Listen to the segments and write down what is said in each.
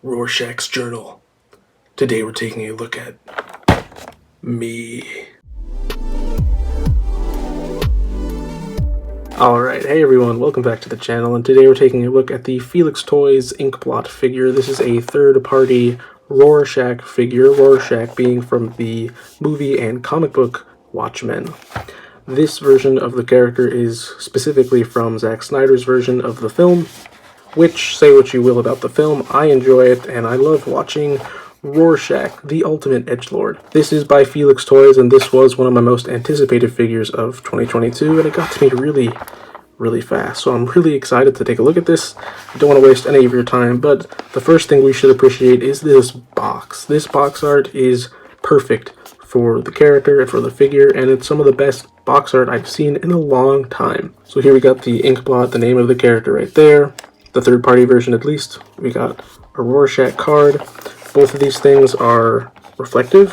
Rorschach's journal. Today we're taking a look at me. Alright, hey everyone, welcome back to the channel, and today we're taking a look at the FIlix Toys Inkblot figure. This is a third-party Rorschach figure, Rorschach being from the movie and comic book Watchmen. This version of the character is specifically from Zack Snyder's version of the film, which, say what you will about the film, I enjoy it, and I love watching Rorschach, the ultimate edgelord. This is by FIlix Toys, and this was one of my most anticipated figures of 2022, and it got to me really fast. So I'm really excited to take a look at this. I don't want to waste any of your time, but the first thing we should appreciate is this box. This box art is perfect for the character and for the figure, and it's some of the best box art I've seen in a long time. So here we got the Inkblot, the name of the character right there. The third-party version at least. We got a Rorschach card. Both of these things are reflective,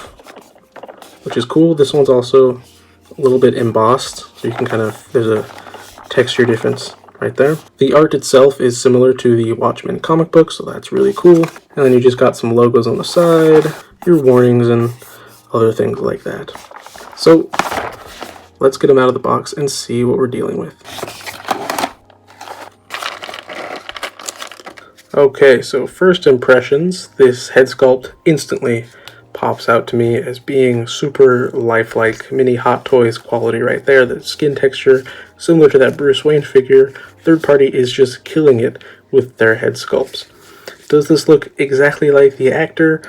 which is cool. This one's also a little bit embossed, so you can there's a texture difference right there. The art itself is similar to the Watchmen comic book, so that's really cool. And then you just got some logos on the side, your warnings, and other things like that. So let's get them out of the box and see what we're dealing with. Okay, so first impressions, this head sculpt instantly pops out to me as being super lifelike, mini Hot Toys quality right there. The skin texture, similar to that Bruce Wayne figure. Third party is just killing it with their head sculpts. Does this look exactly like the actor?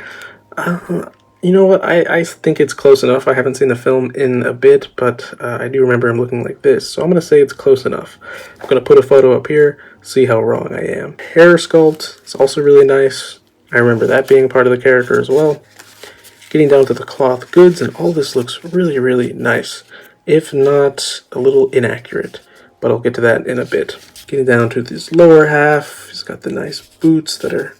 You know what, I think it's close enough. I haven't seen the film in a bit, but I do remember him looking like this, so I'm going to say it's close enough. I'm going to put a photo up here, see how wrong I am. Hair sculpt is also really nice. I remember that being part of the character as well. Getting down to the cloth goods, and all this looks really nice, if not a little inaccurate, but I'll get to that in a bit. Getting down to this lower half, he's got the nice boots that have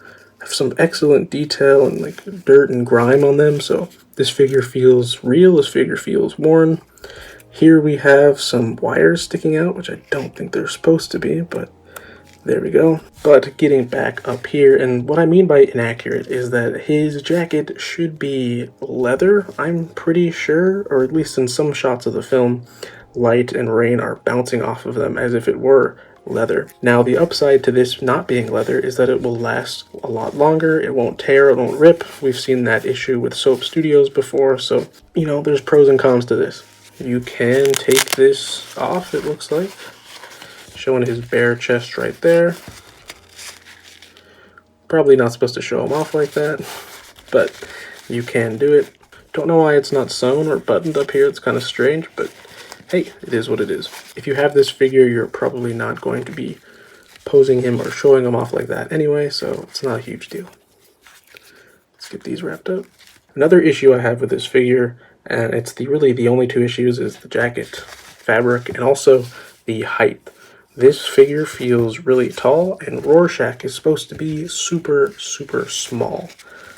some excellent detail and like dirt and grime on them, so this figure feels real, this figure feels worn. Here we have some wires sticking out, which I don't think they're supposed to be, but there we go. But getting back up here, and what I mean by inaccurate is that his jacket should be leather, I'm pretty sure, or at least in some shots of the film, light and rain are bouncing off of them as if it were leather. Now the upside to this not being leather is that it will last a lot longer, it won't tear, it won't rip. We've seen that issue with Soap Studios before, so you know, there's pros and cons to this. You can take this off, it looks like, showing his bare chest right there. Probably not supposed to show him off like that, but you can do it. Don't know why it's not sewn or buttoned up here, it's kind of strange, but hey, it is what it is. If you have this figure, you're probably not going to be posing him or showing him off like that anyway, so it's not a huge deal. Let's get these wrapped up. Another issue I have with this figure, and it's really the only two issues, is the jacket fabric and also the height. This figure feels really tall, and Rorschach is supposed to be super small.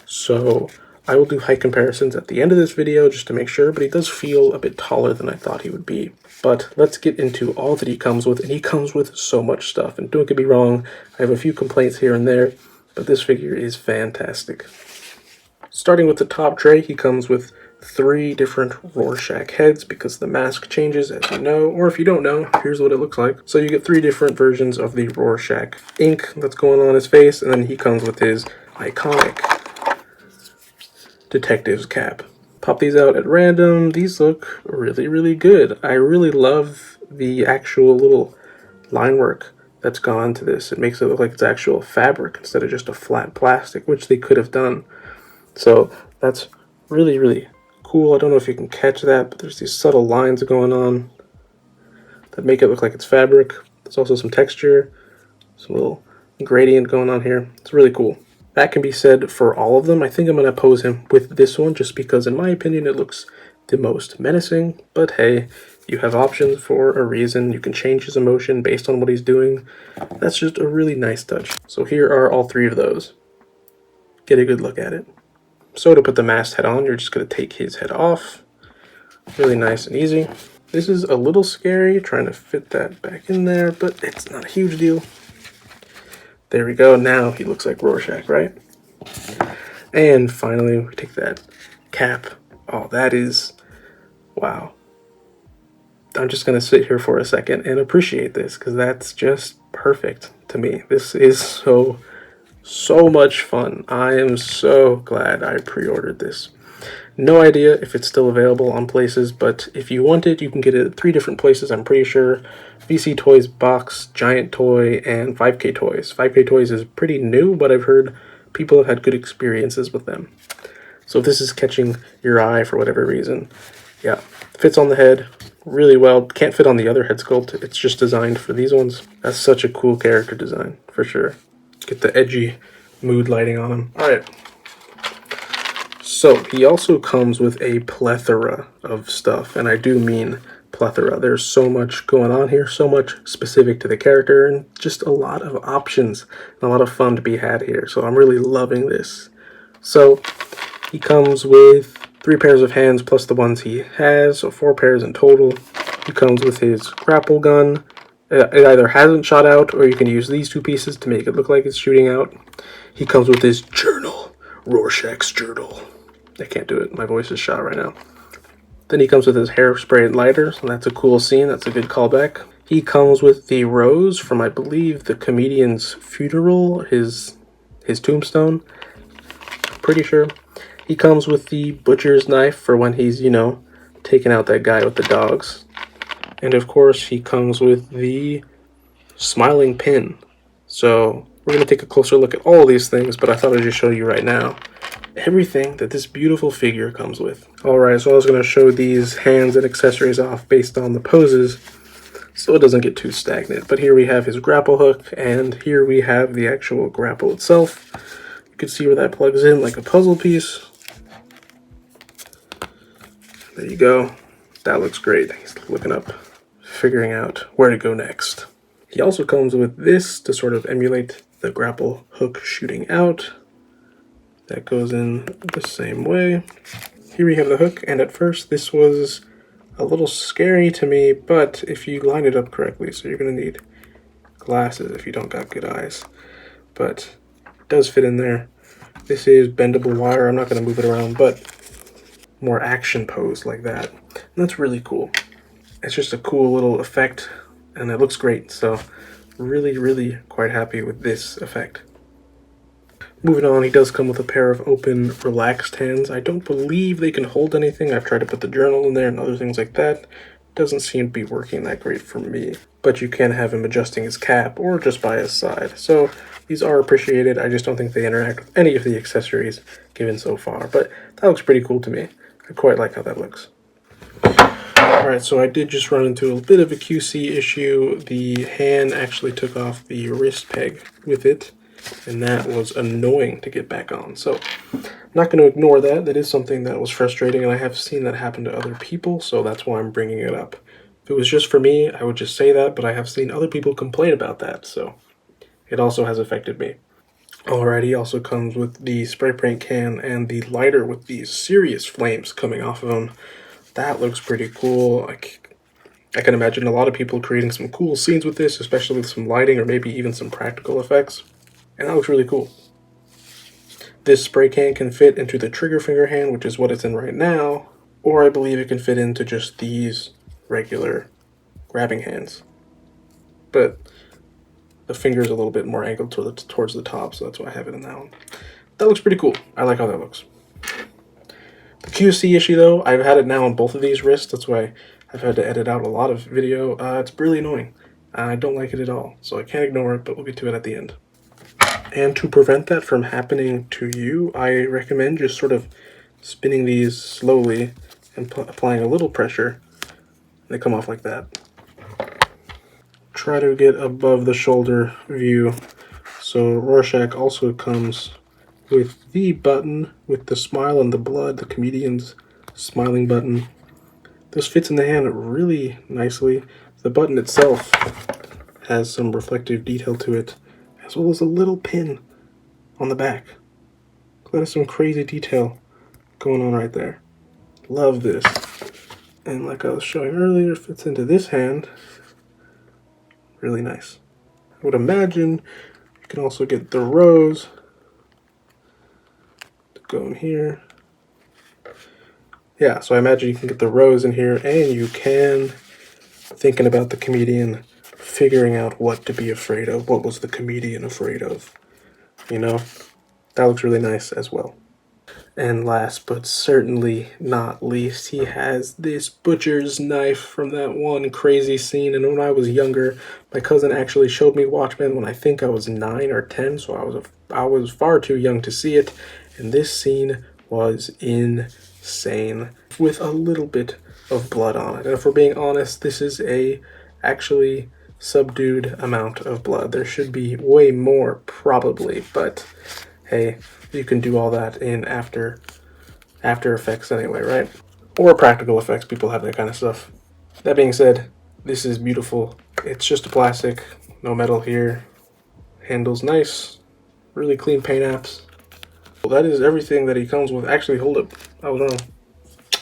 So I will do height comparisons at the end of this video just to make sure, but he does feel a bit taller than I thought he would be. But let's get into all that he comes with, and he comes with so much stuff. And don't get me wrong, I have a few complaints here and there, but this figure is fantastic. Starting with the top tray, he comes with 3 different Rorschach heads because the mask changes, as you know, or if you don't know, here's what it looks like. So you get 3 different versions of the Rorschach ink that's going on his face, and then he comes with his iconic detective's cap. Pop these out at random. These look really good. I really love the actual little line work that's gone to this. It makes it look like it's actual fabric instead of just a flat plastic, which they could have done. So that's really cool. I don't know if you can catch that, but there's these subtle lines going on that make it look like it's fabric. There's also some texture, some little gradient going on here. It's really cool. That can be said for all of them. I think I'm going to pose him with this one just because, in my opinion, it looks the most menacing. But hey, you have options for a reason. You can change his emotion based on what he's doing. That's just a really nice touch. So here are all 3 of those. Get a good look at it. So to put the masked head on, you're just going to take his head off. Really nice and easy. This is a little scary, trying to fit that back in there, but it's not a huge deal. There we go. Now he looks like Rorschach, right? And finally, we take that cap. Oh, that is, wow. I'm just going to sit here for a second and appreciate this because that's just perfect to me. This is so much fun. I am so glad I pre-ordered this. No idea if it's still available on places, but if you want it, you can get it at 3 different places, I'm pretty sure. VC Toys Box, Giant Toy, and 5K Toys. 5K Toys is pretty new, but I've heard people have had good experiences with them. So if this is catching your eye for whatever reason, yeah, fits on the head really well. Can't fit on the other head sculpt. It's just designed for these ones. That's such a cool character design, for sure. Get the edgy mood lighting on him. All right. So he also comes with a plethora of stuff, and I do mean plethora. There's so much going on here, so much specific to the character, and just a lot of options and a lot of fun to be had here. So I'm really loving this. So he comes with 3 pairs of hands plus the ones he has, so 4 pairs in total. He comes with his grapple gun. It either hasn't shot out, or you can use these 2 pieces to make it look like it's shooting out. He comes with his journal, Rorschach's journal. I can't do it. My voice is shot right now. Then he comes with his hairspray lighter, so that's a cool scene. That's a good callback. He comes with the rose from, I believe, the comedian's funeral, his tombstone. Pretty sure. He comes with the butcher's knife for when he's, you know, taking out that guy with the dogs. And of course, he comes with the smiling pin. So we're going to take a closer look at all these things, but I thought I'd just show you right now everything that this beautiful figure comes with. Alright, so I was going to show these hands and accessories off based on the poses so it doesn't get too stagnant. But here we have his grapple hook, and here we have the actual grapple itself. You can see where that plugs in like a puzzle piece. There you go. That looks great. He's looking up, figuring out where to go next. He also comes with this to sort of emulate the grapple hook shooting out. That goes in the same way. Here we have the hook, and at first this was a little scary to me, but if you line it up correctly, so you're going to need glasses if you don't got good eyes, but it does fit in there. This is bendable wire. I'm not going to move it around, but more action pose like that. And that's really cool. It's just a cool little effect, and it looks great, so really quite happy with this effect. Moving on, he does come with a pair of open, relaxed hands. I don't believe they can hold anything. I've tried to put the journal in there and other things like that. Doesn't seem to be working that great for me. But you can have him adjusting his cap or just by his side. So these are appreciated. I just don't think they interact with any of the accessories given so far. But that looks pretty cool to me. I quite like how that looks. Alright, so I did just run into a bit of a QC issue. The hand actually took off the wrist peg with it, and that was annoying to get back on. So I'm not going to ignore that. That is something that was frustrating, and I have seen that happen to other people, so that's why I'm bringing it up. If it was just for me, I would just say that, but I have seen other people complain about that, so it also has affected me. Alright, he also comes with the spray paint can and the lighter with these serious flames coming off of him. That looks pretty cool. I can imagine a lot of people creating some cool scenes with this, especially with some lighting or maybe even some practical effects. And that looks really cool. This spray can fit into the trigger finger hand, which is what it's in right now, or I believe it can fit into just these regular grabbing hands. But the finger's a little bit more angled towards the top, so that's why I have it in that one. That looks pretty cool. I like how that looks. The QC issue, though, I've had it now on both of these wrists. That's why I've had to edit out a lot of video. It's really annoying. I don't like it at all, so I can't ignore it, but we'll get to it at the end. And to prevent that from happening to you, I recommend just sort of spinning these slowly and applying a little pressure. They come off like that. Try to get above the shoulder view. So Rorschach also comes with the button with the smile and the blood, the comedian's smiling button. This fits in the hand really nicely. The button itself has some reflective detail to it, as well as a little pin on the back. That is some crazy detail going on right there. Love this. And like I was showing earlier, fits into this hand. Really nice. I would imagine you can also get the rose to go in here. Yeah, so I imagine you can get the rose in here, and you can, thinking about the comedian, figuring out what to be afraid of. What was the comedian afraid of? You know, that looks really nice as well. And last but certainly not least, he has this butcher's knife from that one crazy scene. And when I was younger, my cousin actually showed me Watchmen when I think I was 9 or 10, so I was far too young to see it. And this scene was insane, with a little bit of blood on it. And if we're being honest, this is a actually subdued amount of blood. There should be way more, probably, but hey, you can do all that in After Effects anyway, right? Or practical effects, people have that kind of stuff. That being said, this is beautiful. It's just a plastic, no metal here. Handles nice, really clean paint apps. Well, that is everything that he comes with. Actually, hold up, I was wrong.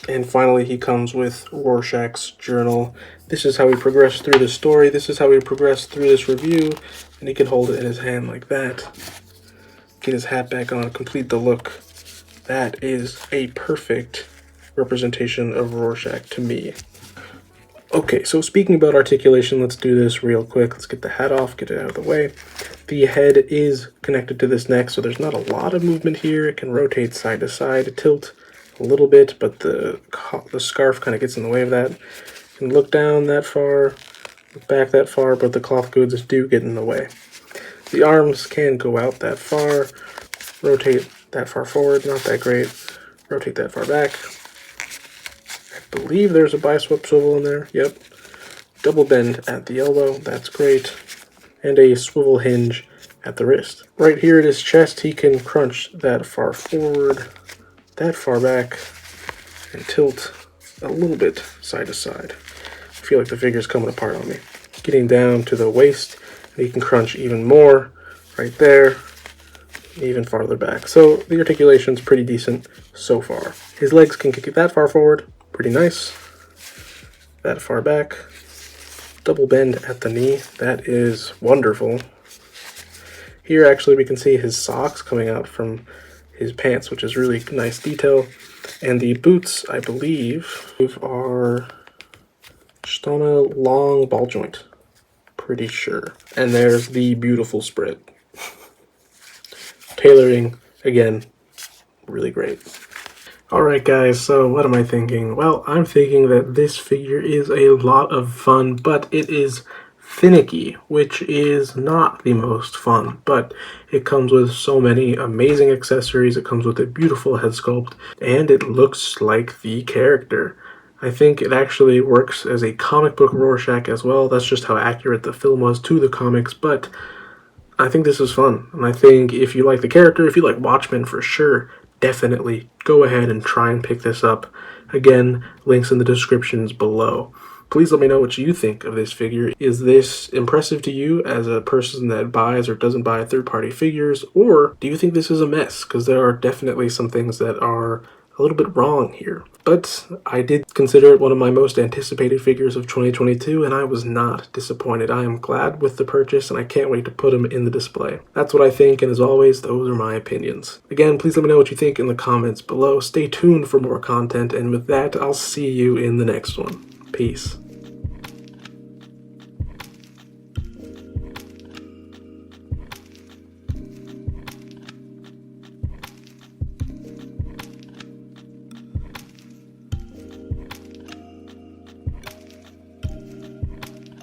And finally, he comes with Rorschach's journal. This is how we progress through the story. This is how we progress through this review. And he can hold it in his hand like that. Get his hat back on, complete the look. That is a perfect representation of Rorschach to me. Okay, so speaking about articulation, let's do this real quick. Let's get the hat off, get it out of the way. The head is connected to this neck, so there's not a lot of movement here. It can rotate side to side, tilt a little bit, but the scarf kind of gets in the way of that. You can look down that far, look back that far, but the cloth goods do get in the way. The arms can go out that far, rotate that far forward, not that great, rotate that far back. I believe there's a bicep swivel in there, yep. Double bend at the elbow, that's great. And a swivel hinge at the wrist. Right here at his chest, he can crunch that far forward, that far back, and tilt a little bit side to side. I feel like the figure's coming apart on me. Getting down to the waist, he can crunch even more right there, even farther back. So the articulation's pretty decent so far. His legs can kick it that far forward, pretty nice. That far back. Double bend at the knee, that is wonderful. Here actually we can see his socks coming out from his pants, which is really nice detail. And the boots, I believe, are just on a long ball joint. Pretty sure. And there's the beautiful spread. Tailoring, again, really great. Alright guys, so what am I thinking? Well, I'm thinking that this figure is a lot of fun, but it is finicky, which is not the most fun, but it comes with so many amazing accessories, it comes with a beautiful head sculpt, and it looks like the character. I think it actually works as a comic book Rorschach as well. That's just how accurate the film was to the comics, but I think this is fun. And I think if you like the character, if you like Watchmen for sure, definitely go ahead and try and pick this up. Again, links in the descriptions below. Please let me know what you think of this figure. Is this impressive to you as a person that buys or doesn't buy third-party figures? Or do you think this is a mess? Because there are definitely some things that are a little bit wrong here. But I did consider it one of my most anticipated figures of 2022, and I was not disappointed. I am glad with the purchase, and I can't wait to put him in the display. That's what I think, and as always, those are my opinions. Again, please let me know what you think in the comments below. Stay tuned for more content, and with that, I'll see you in the next one. Peace.